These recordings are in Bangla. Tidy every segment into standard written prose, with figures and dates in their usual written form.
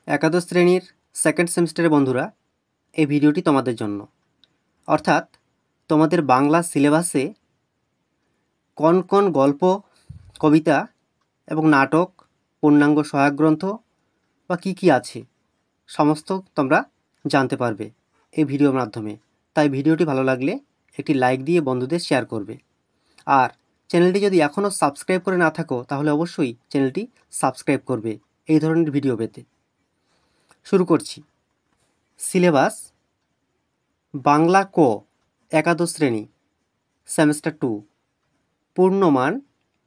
একাদশ শ্রেণীর সেকেন্ড সেমিস্টারের বন্ধুরা, এই ভিডিওটি তোমাদের জন্য। অর্থাৎ তোমাদের বাংলা সিলেবাসে কোন কোন গল্প, কবিতা এবং নাটক, পূর্ণাঙ্গ সহায়ক গ্রন্থ বা কী আছে সমস্ত তোমরা জানতে পারবে এই ভিডিওর মাধ্যমে। তাই ভিডিওটি ভালো লাগলে একটি লাইক দিয়ে বন্ধুদের শেয়ার করবে। আর চ্যানেলটি যদি এখনও সাবস্ক্রাইব করে না থাকো তাহলে অবশ্যই চ্যানেলটি সাবস্ক্রাইব করবে এই ধরনের ভিডিও পেতে। শুরু করছি। সিলেবাস বাংলা ক একাদশ শ্রেণী সেমিস্টার 2, পূর্ণমান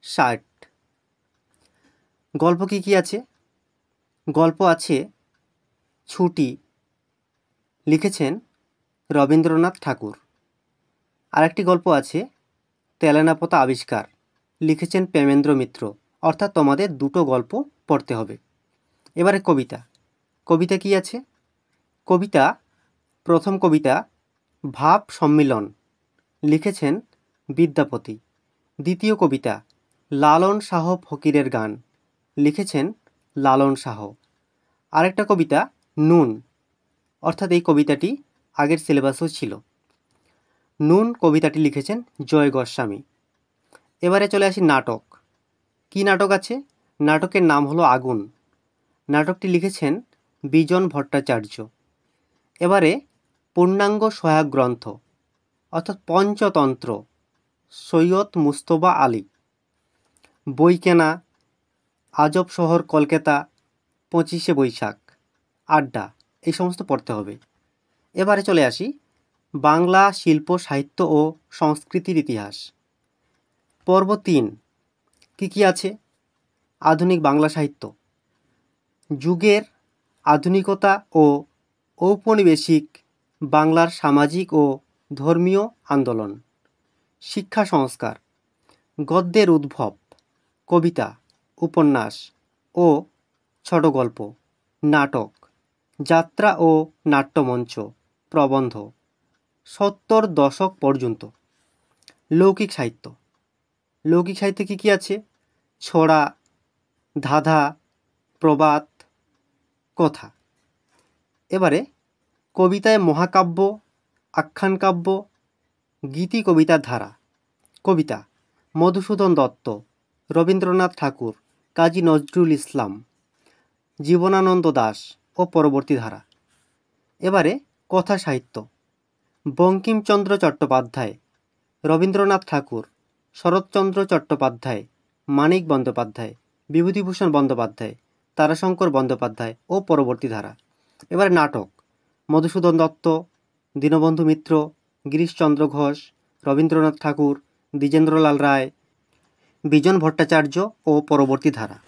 60। গল্প কী আছে? গল্প আছে ছুটি, লিখেছেন রবীন্দ্রনাথ ঠাকুর। আরেকটি গল্প আছে তেলেনাপোতা আবিষ্কার, লিখেছেন প্রেমেন্দ্র মিত্র। অর্থাৎ তোমাদের দুটো গল্প পড়তে হবে। এবারে কবিতা। কবিতা কী আছে? কবিতা, প্রথম কবিতা ভাব সম্মিলন, লিখেছেন বিদ্যাপতি। দ্বিতীয় কবিতা লালন শাহ ফকিরের গান, লিখেছেন লালন শাহ। আরেকটা কবিতা নুন, অর্থাৎ এই কবিতাটি আগের সিলেবাসেও ছিল। নুন কবিতাটি লিখেছেন জয় গোস্বামী। এবারে চলে আসি নাটক। কি নাটক আছে? নাটকের নাম হলো আগুন। নাটকটি লিখেছেন বিজন ভট্টাচার্য। এবারে পূর্ণাঙ্গ সহায়ক গ্রন্থ অর্থাৎ পঞ্চতন্ত্র, সৈয়দ মুস্তফা আলী। বই কেনা, আজব শহর কলকাতা, 25শে বৈশাখ, আড্ডা, এই সমস্ত পড়তে হবে। এবারে চলে আসি বাংলা শিল্প সাহিত্য ও সংস্কৃতির ইতিহাস। পর্ব 3। কী আছে? আধুনিক বাংলা সাহিত্য, যুগের আধুনিকতা ও ঔপনিবেশিক বাংলার সামাজিক ও ধর্মীয় আন্দোলন, শিক্ষা সংস্কার, গদ্যের উদ্ভব, কবিতা, উপন্যাস ও ছোট গল্প, নাটক, যাত্রা ও নাট্যমঞ্চ, প্রবন্ধ, 70 দশক পর্যন্ত। লৌকিক সাহিত্য। লৌকিক সাহিত্যে কী আছে? ছড়া, ধাঁধা, প্রবাদ, কথা। এবারে কবিতায় মহাকাব্য, আখ্যান কাব্য, গীতি কবিতার ধারা। কবিতা মধুসূদন দত্ত, রবীন্দ্রনাথ ঠাকুর, কাজী নজরুল ইসলাম, জীবনানন্দ দাশ ও পরবর্তী ধারা। এবারে কথা সাহিত্য বঙ্কিমচন্দ্র চট্টোপাধ্যায়, রবীন্দ্রনাথ ঠাকুর, শরৎচন্দ্র চট্টোপাধ্যায়, মানিক বন্দ্যোপাধ্যায়, বিভূতিভূষণ বন্দ্যোপাধ্যায়, তারাশঙ্কর বন্দ্যোপাধ্যায় ও পরবর্তী ধারা। এবারে নাটক মধুসূদন দত্ত, দীনবন্ধু মিত্র, গিরিশচন্দ্র ঘোষ, রবীন্দ্রনাথ ঠাকুর, দ্বিজেন্দ্রলাল রায়, বিজন ভট্টাচার্য ও পরবর্তী ধারা।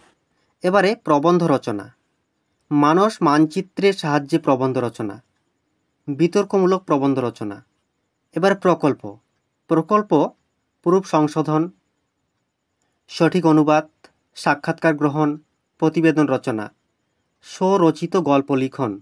এবারে প্রবন্ধ রচনা, মানস মানচিত্রের সাহায্যে প্রবন্ধ রচনা, বিতর্কমূলক প্রবন্ধ রচনা। এবারে প্রকল্প। প্রকল্প প্রুফ সংশোধন, সঠিক অনুবাদ, সাক্ষাৎকার গ্রহণ, প্রতিবেদন রচনা, স্বরচিত গল্প লিখন,